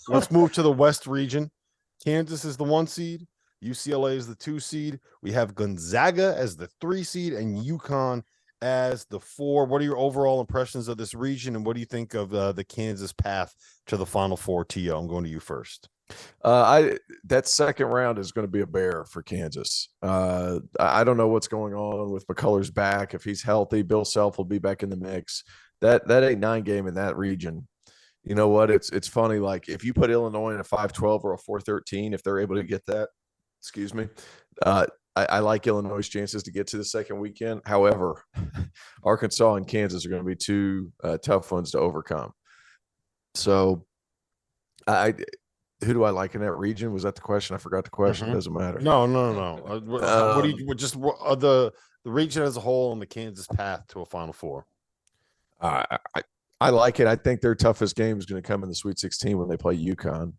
Let's move to the West region. Kansas is the 1 seed. UCLA is the 2 seed. We have Gonzaga as the 3 seed and UConn as the 4. What are your overall impressions of this region, and what do you think of the Kansas path to the Final Four? Tio, I'm going to you first. That second round is going to be a bear for Kansas. I don't know what's going on with McCullough's back. If he's healthy, Bill Self will be back in the mix. That 8-9 game in that region. You know what? It's funny. Like if you put Illinois in a 5-12 or a 4-13, if they're able to get that, excuse me, I like Illinois' chances to get to the second weekend. However, Arkansas and Kansas are going to be two tough ones to overcome. So, who do I like in that region? Was that the question? I forgot the question. Mm-hmm. Doesn't matter. No. What do you just the region as a whole and the Kansas path to a Final Four? I like it. I think their toughest game is going to come in the Sweet 16 when they play UConn.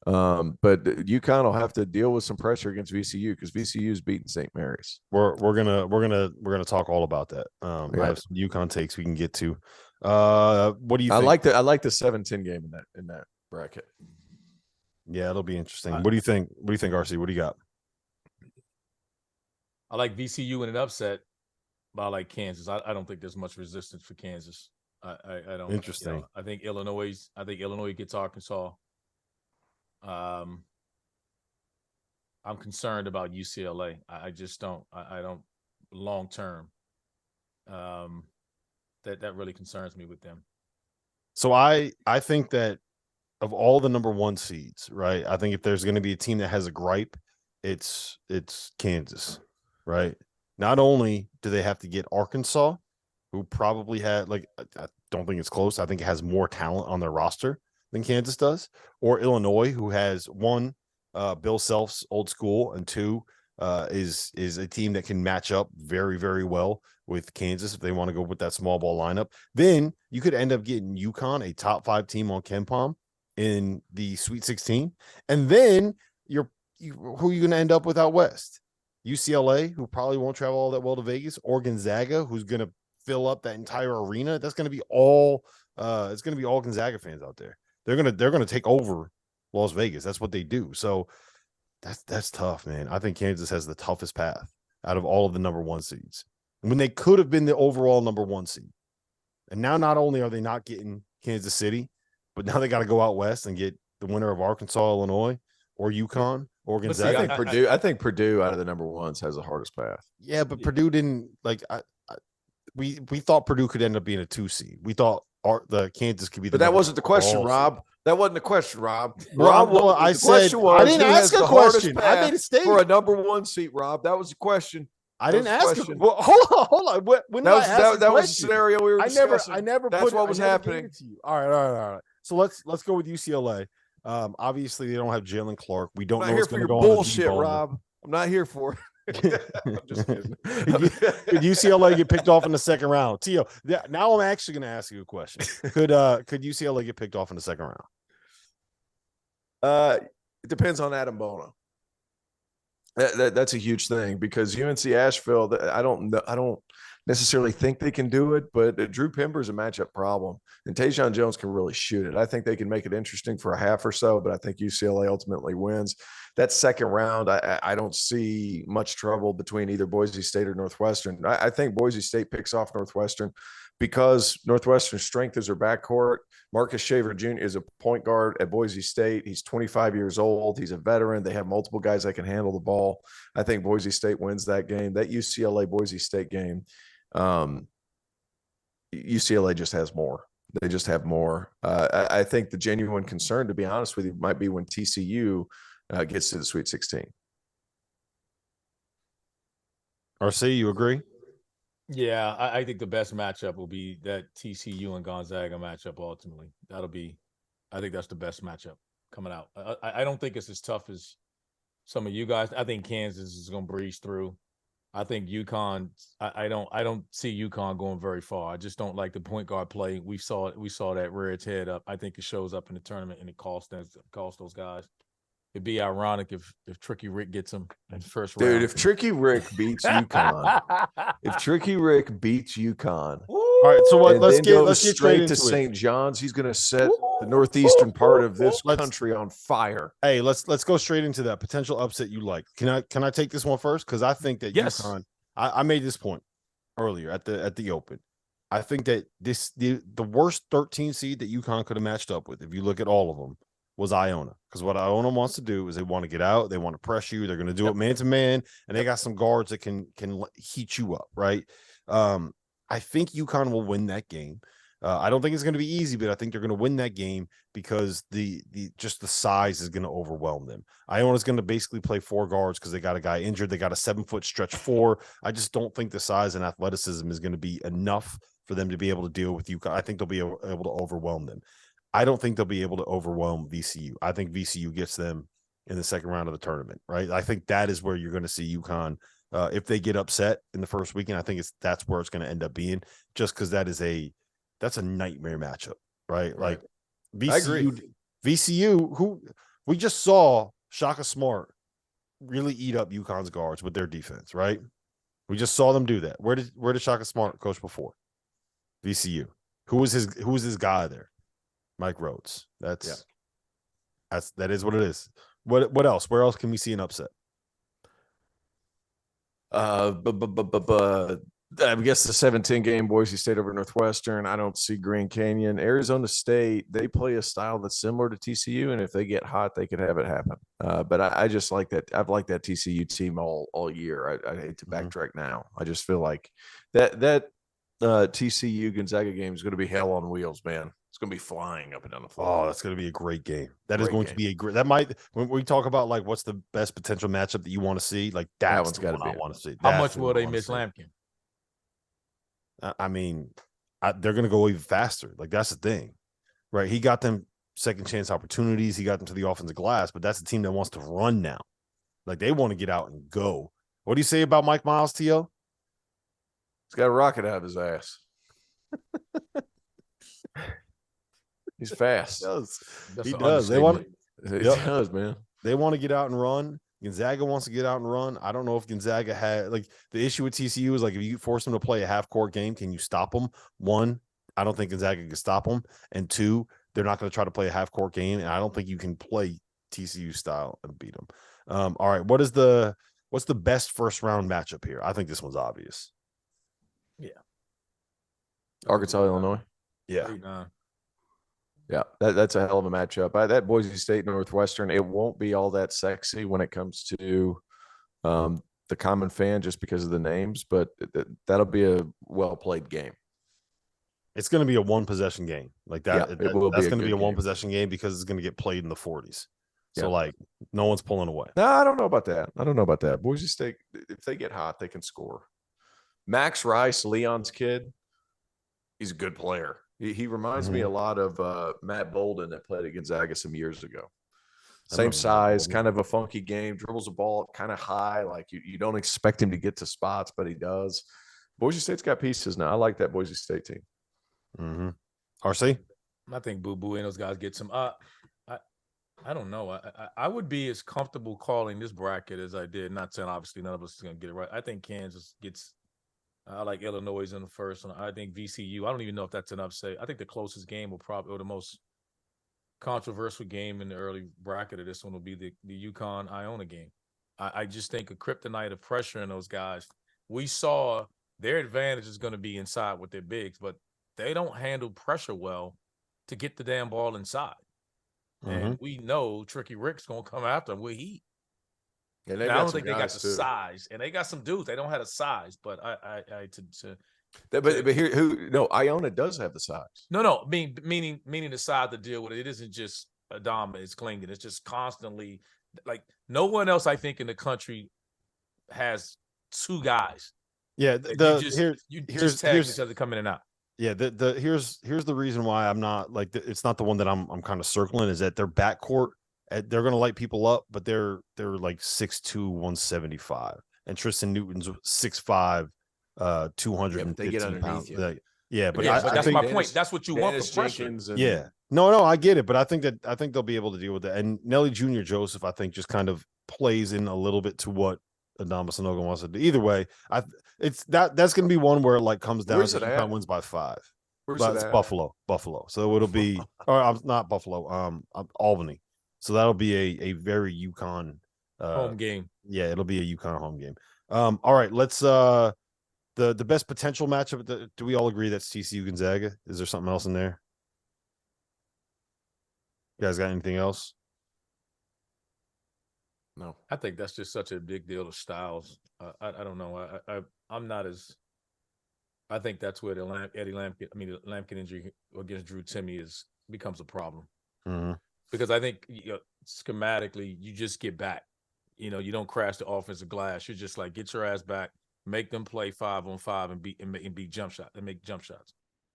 But UConn will have to deal with some pressure against VCU because VCU is beating St. Mary's. We're gonna talk all about that. I have some UConn takes we can get to. What do you think? I like the 7-10 game in that bracket. Yeah, it'll be interesting. What do you think? What do you think, RC? What do you got? I like VCU in an upset, but I like Kansas. I don't think there's much resistance for Kansas. I don't. Interesting. You know, I think Illinois gets Arkansas. I'm concerned about UCLA. I just don't. I don't long term. That really concerns me with them. So I think that of all the number 1 seeds, right? I think if there's going to be a team that has a gripe, it's Kansas, right? Not only do they have to get Arkansas, who probably had I don't think it's close. I think it has more talent on their roster than Kansas does, or Illinois, who has 1, Bill Self's old school, and 2, is a team that can match up very, very well with Kansas if they want to go with that small ball lineup. Then you could end up getting UConn, a top 5 team on KenPom, in the Sweet 16, and then who are you going to end up with out west? UCLA, who probably won't travel all that well to Vegas, or Gonzaga, who's going to fill up that entire arena. That's going to be all. It's going to be all Gonzaga fans out there. They're gonna take over Las Vegas. That's what they do. So that's tough, man. I think Kansas has the toughest path out of all of the number 1 seeds when they could have been the overall number 1 seed. And now not only are they not getting Kansas City, but now they got to go out west and get the winner of Arkansas, Illinois, or UConn, or Gonzaga. I think Purdue out of the number 1s has the hardest path. Yeah, but Purdue didn't we thought Purdue could end up being a 2 seed. We thought the Kansas could be the. But that wasn't the question, Rob. That wasn't the question, Rob. I said I didn't ask a question. I made a statement for a number 1 seat, Rob. That was the question. I didn't ask. Well, hold on. When that was the scenario we were discussing. I never. That's what was happening. To you. All right. So let's go with UCLA. Obviously they don't have Jalen Clark. We don't know what's going to go on. Bullshit, Rob. I'm not here for it. I'm just kidding. Could UCLA get picked off in the second round? Tio, now I'm actually going to ask you a question. Could UCLA get picked off in the second round? It depends on Adam Bono. That's a huge thing because UNC Asheville. I don't necessarily think they can do it, but Drew Pember's a matchup problem, and Tajon Jones can really shoot it. I think they can make it interesting for a half or so, but I think UCLA ultimately wins. That second round, I don't see much trouble between either Boise State or Northwestern. I think Boise State picks off Northwestern because Northwestern's strength is their backcourt. Marcus Shaver Jr. is a point guard at Boise State. He's 25 years old. He's a veteran. They have multiple guys that can handle the ball. I think Boise State wins that game. That UCLA-Boise State game, UCLA just has more. They just have more. I think the genuine concern, to be honest with you, might be when TCU gets to the Sweet 16. RC, you agree? Yeah, I think the best matchup will be that TCU and Gonzaga matchup ultimately. I think that's the best matchup coming out. I don't think it's as tough as some of you guys. I think Kansas is going to breeze through. I think UConn. I don't see UConn going very far. I just don't like the point guard play. We saw that rear its head up. I think it shows up in the tournament and it cost those guys. it'd be ironic if Tricky Rick gets him in the first Dude, round. if Tricky Rick beats UConn, All right, so what? and Let's then get goes straight straight into to it. St. John's, he's going to set the northeastern part of this Let's- country on fire. Hey, let's go straight into that potential upset you like. Can I take this one first? Because I think that Yes. UConn. I made this point earlier at the Open. I think that the worst 13 seed that UConn could have matched up with, if you look at all of them, was Iona. Because what Iona wants to do is they want to get out, they want to press you, they're going to do it man to man, and they got some guards that can heat you up, right? I think UConn will win that game. I don't think it's going to be easy, but I think they're going to win that game because the size is going to overwhelm them. Iona's going to basically play 4 guards because they got a guy injured. They got a 7-foot stretch 4. I just don't think the size and athleticism is going to be enough for them to be able to deal with UConn. I think they'll be able to overwhelm them. I don't think they'll be able to overwhelm VCU. I think VCU gets them in the second round of the tournament, right? I think that is where you're going to see UConn. If they get upset in the first weekend, I think that's where it's going to end up being, just because that's a nightmare matchup, right? Like VCU, who we just saw Shaka Smart really eat up UConn's guards with their defense, right? We just saw them do that. Where did Shaka Smart coach before? VCU. Who was his guy there? Mike Rhodes. That is what it is. What else? Where else can we see an upset? I guess the 17 game Boise State over Northwestern. I don't see Grand Canyon. Arizona State, they play a style that's similar to TCU, and if they get hot, they could have it happen. But I just like that. I've liked that TCU team all year. I hate to backtrack now. I just feel like that TCU Gonzaga game is going to be hell on wheels, man. It's going to be flying up and down the floor. Oh, that's going to be a great game. That is going to be a great. That might, when we talk about like what's the best potential matchup that you want to see, like that one's got to be. I want to see. How much will they miss Lampkin? I mean, they're going to go even faster. Like that's the thing, right? He got them second chance opportunities. He got them to the offensive glass, but that's a team that wants to run now. Like they want to get out and go. What do you say about Mike Miles, T.O.? He's got a rocket out of his ass. He's fast. He does. They want. He does, man. They want to get out and run. Gonzaga wants to get out and run. I don't know if Gonzaga had like the issue with TCU is like if you force them to play a half-court game, can you stop them? 1, I don't think Gonzaga can stop them, and 2, they're not going to try to play a half-court game, and I don't think you can play TCU style and beat them. All right, what's the best first round matchup here? I think this one's obvious. Yeah, Arkansas, Illinois. Yeah. Yeah, that's a hell of a matchup. That Boise State Northwestern, it won't be all that sexy when it comes to the common fan just because of the names, but that'll be a well-played game. It's going to be a one-possession game. Like that. Yeah, that's going to be a one-possession game because it's going to get played in the 40s. So, like, no one's pulling away. No, I don't know about that. Boise State, if they get hot, they can score. Max Rice, Leon's kid, he's a good player. He reminds me a lot of Matt Bolden that played at Gonzaga some years ago. Same size, kind of a funky game, dribbles the ball kind of high. Like you don't expect him to get to spots, but he does. Boise State's got pieces now. I like that Boise State team. RC? I think Boo Boo and those guys get some. I don't know. I would be as comfortable calling this bracket as I did. Not saying obviously none of us is going to get it right. I think Kansas gets. I like Illinois in the first one. I think VCU. I don't even know if that's an upset. I think the closest game will probably, or the most controversial game in the early bracket of this one will be the UConn Iona game. I just think a kryptonite of pressure in those guys. We saw their advantage is going to be inside with their bigs, but they don't handle pressure well to get the damn ball inside. And we know Tricky Rick's going to come after them with heat. Yeah, I don't think they got the size, and they got some dudes. They don't have a size, but but here, Iona does have the size. No, meaning the size to deal with it. It isn't just Adama, it's Klingon. It's just constantly like no one else I think in the country has 2 guys. Yeah, here's each other coming in and out. Yeah, here's the reason why I'm not like it's not the one that I'm kind of circling is that their backcourt. They're going to light people up, but they're like 6'2", 175, and Tristan Newton's 6'5", 215 they get underneath pounds. you. But that's my point. That's what you want for pressure. No, I get it, but I think they'll be able to deal with that. And Nelly Jr. Joseph, I think, just kind of plays in a little bit to what Adama Sanogo wants to do. Either way, that's going to be one where it like comes down Where's to it at? UConn wins by 5. Where's But it it's at? Buffalo. So it'll be, or not Buffalo, Albany. So that'll be a very UConn Home game. Yeah, it'll be a UConn home game. All right, let's the best potential matchup. Do we all agree that's TCU Gonzaga? Is there something else in there? You guys got anything else? No. I think that's just such a big deal to Styles. I don't know. I'm not as. I think that's where the Lampkin injury against Drew Timme becomes a problem. Mm-hmm. Because I think schematically you just get back. You don't crash the offensive glass. You're just like, get your ass back, make them play 5-on-5 and beat jump shot and make jump shots.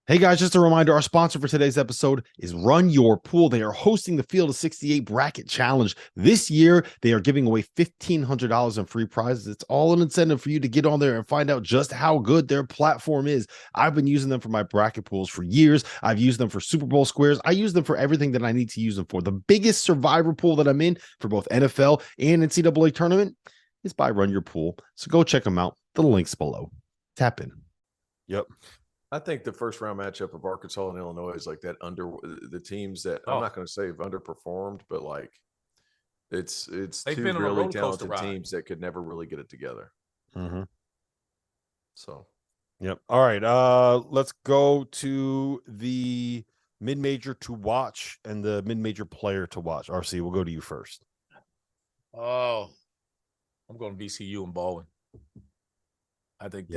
Hey guys, just a reminder, our sponsor for today's episode is Run Your Pool. They are hosting the Field of 68 Bracket Challenge. This year, they are giving away $1,500 in free prizes. It's all an incentive for you to get on there and find out just how good their platform is. I've been using them for my bracket pools for years. I've used them for Super Bowl squares. I use them for everything that I need to use them for. The biggest survivor pool that I'm in for both NFL and NCAA tournament is by Run Your Pool. So go check them out. The link's below. Tap in. Yep. I think the first round matchup of Arkansas and Illinois is like that under the teams that I'm not going to say have underperformed, but like it's They've two been on a really roller coaster talented ride. teams that could never really get it together. Mm-hmm. So, yep. All right. Let's go to the mid-major to watch and the mid-major player to watch. RC, we'll go to you first. Oh, I'm going to VCU and Baldwin. I think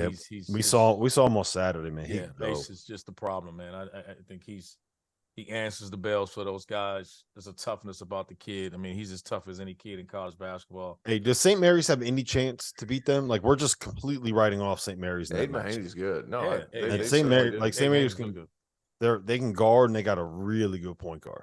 we saw him on Saturday, man. Yeah, Ace is just the problem, man. I think he answers the bells for those guys. There's a toughness about the kid. I mean, he's as tough as any kid in college basketball. Hey, does St. Mary's have any chance to beat them? Like, we're just completely writing off St. Mary's. Aiden Mahaney's good. No, and St. Mary's can they can guard, and they got a really good point guard.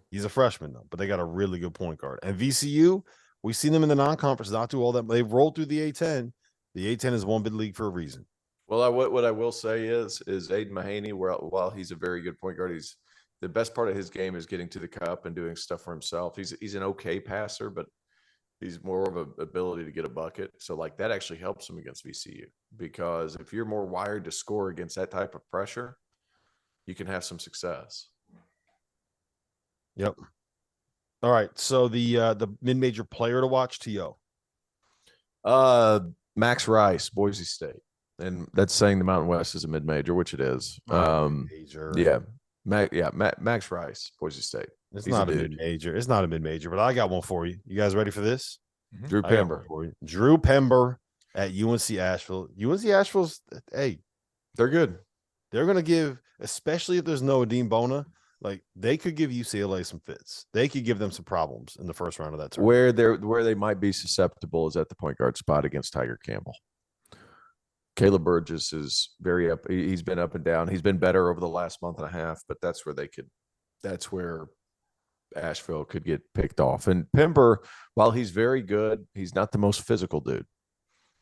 He's a freshman though, but they got a really good point guard. And VCU, we've seen them in the non-conference not do all that. They've rolled through the A10. The A10 is one bid league for a reason. Well, what I will say is Aiden Mahaney, while he's a very good point guard, he's the best part of his game is getting to the cup and doing stuff for himself. He's an okay passer, but he's more of an ability to get a bucket. So like that actually helps him against VCU, because if you're more wired to score against that type of pressure, you can have some success. Yep. All right. So the mid-major player to watch, T.O. Max Rice, Boise State. And that's saying the Mountain West is a mid-major, which it is. Yeah. Max Rice, Boise State. He's not a mid-major. It's not a mid-major, but I got one for you. You guys ready for this? Mm-hmm. Drew Pember. Drew Pember at UNC Asheville. UNC Asheville's, hey. They're good. They're going to give, especially if there's no Adim Bona, like they could give UCLA some fits. They could give them some problems in the first round of that tournament. Where they might be susceptible is at the point guard spot against Tiger Campbell. Caleb Burgess is very up. He's been up and down. He's been better over the last month and a half, but that's where Asheville could get picked off. And Pember, while he's very good, he's not the most physical dude.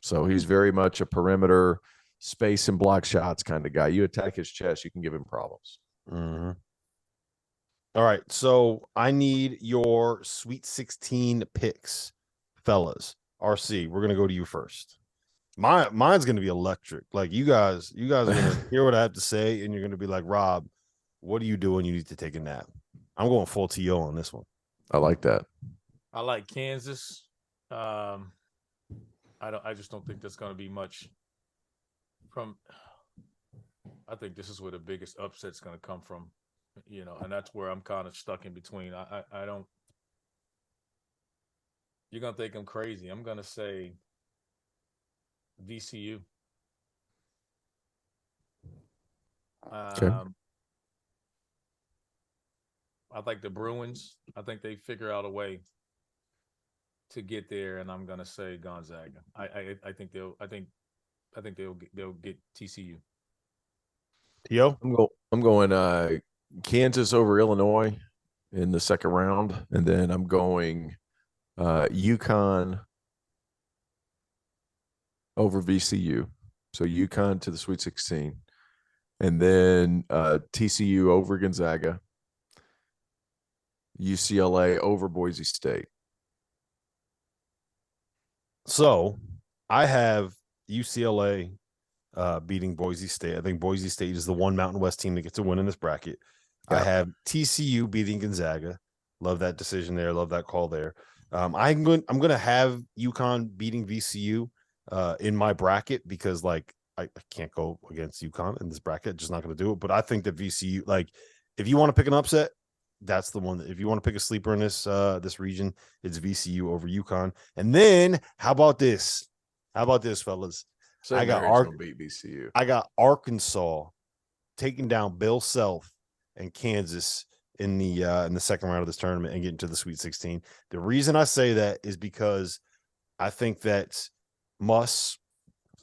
So he's very much a perimeter, space and block shots kind of guy. You attack his chest, you can give him problems. Mm-hmm. All right, so I need your Sweet 16 picks, fellas. RC, we're gonna go to you first. Mine's gonna be electric. Like you guys are gonna hear what I have to say, and you're gonna be like, Rob, what are you doing? You need to take a nap. I'm going full TO on this one. I like that. I like Kansas. I just don't think there's gonna be much from. I think this is where the biggest upset's gonna come from. And that's where I'm kind of stuck in between. I don't. You're gonna think I'm crazy. I'm gonna say VCU. Okay. I like the Bruins. I think they figure out a way to get there, and I'm gonna say Gonzaga. I think they'll get TCU. Yo, I'm going Kansas over Illinois in the second round, and then I'm going UConn over VCU. So UConn to the Sweet 16, and then TCU over Gonzaga, UCLA over Boise State. So I have UCLA beating Boise State. I think Boise State is the one Mountain West team that gets a win in this bracket. Yeah. I have TCU beating Gonzaga. Love that decision there. Love that call there. I'm going to have UConn beating VCU in my bracket because like I can't go against UConn in this bracket. Just not going to do it. But I think that VCU, like, if you want to pick an upset, that's the one. If you want to pick a sleeper in this region, it's VCU over UConn. And then how about this? How about this, fellas? St. Mary's gonna beat VCU. I got Arkansas taking down Bill Self and Kansas in the second round of this tournament and getting to the Sweet 16. The reason I say that is because I think that Muss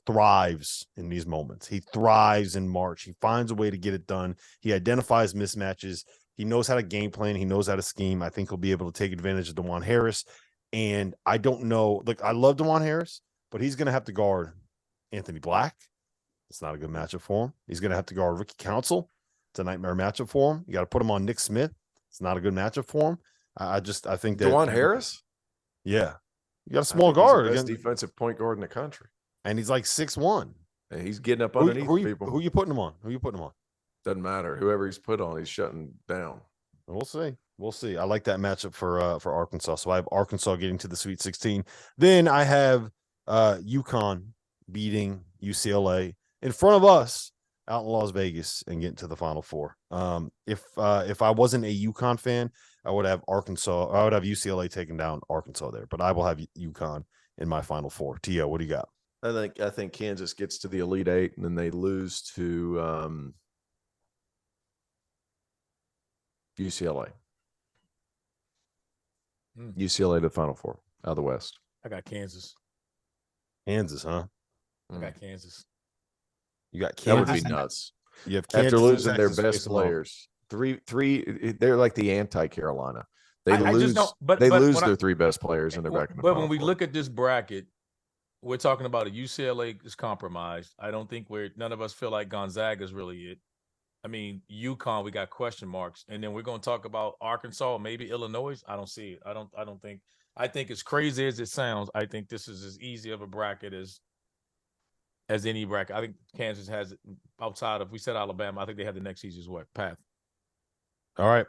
thrives in these moments. He thrives in March. He finds a way to get it done. He identifies mismatches. He knows how to game plan. He knows how to scheme. I think he'll be able to take advantage of DeJuan Harris. And I don't know. Look, I love DeJuan Harris, but he's going to have to guard Anthony Black. It's not a good matchup for him. He's going to have to guard Ricky Council. It's a nightmare matchup for him. You got to put him on Nick Smith. It's not a good matchup for him. I think that DeJuan Harris. Yeah, you got a small guard. He's the best defensive point guard in the country, and he's like 6'1". And he's getting up underneath people. Who you putting him on? Who you putting him on? Doesn't matter. Whoever he's put on, he's shutting down. We'll see. We'll see. I like that matchup for Arkansas. So I have Arkansas getting to the Sweet 16. Then I have UConn beating UCLA in front of us out in Las Vegas and getting to the Final Four. If I wasn't a UConn fan, I would have Arkansas. I would have UCLA taking down Arkansas there, but I will have UConn in my Final Four. Tio, what do you got? I think Kansas gets to the Elite Eight and then they lose to UCLA. UCLA to the Final Four out of the West. I got Kansas. Kansas, huh? I got Kansas. You got Kansas. That would be nuts. You have Kansas after losing their Texas best players. Three. They're like the anti-Carolina. They lose. But lose their three best players and they're back in the But Final when we Four. look at this bracket, we're talking about a UCLA is compromised. I don't think none of us feel like Gonzaga is really it. I mean, UConn, we got question marks, and then we're going to talk about Arkansas, maybe Illinois. I don't see it. I don't think. I think as crazy as it sounds, I think this is as easy of a bracket as any bracket. I think Kansas has it outside of, we said Alabama. I think they have the next easiest path. All right.